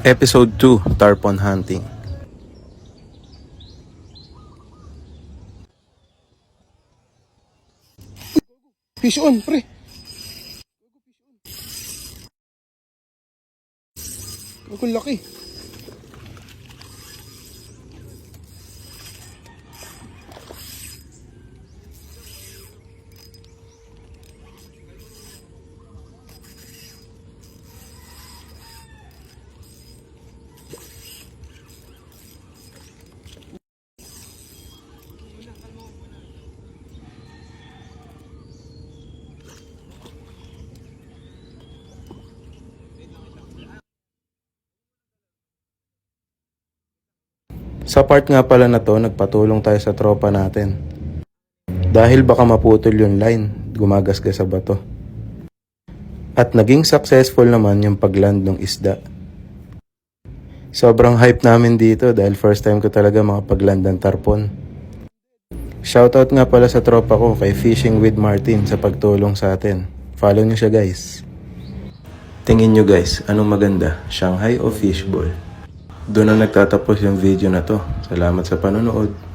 Episode 2, Tarpon Hunting. Fish on, pre. Ang laki. Sa part nga pala na to, nagpatulong tayo sa tropa natin. Dahil baka maputol yung line, gumagasgas sa bato. At naging successful naman yung pagland ng isda. Sobrang hype namin dito dahil first time ko talaga makapagland ng tarpon. Shoutout nga pala sa tropa ko kay Fishing with Martin sa pagtulong sa atin. Follow nyo siya guys. Tingin nyo guys, anong maganda? Shanghai o fishball? Doon na nagtatapos yung video na to. Salamat sa panonood.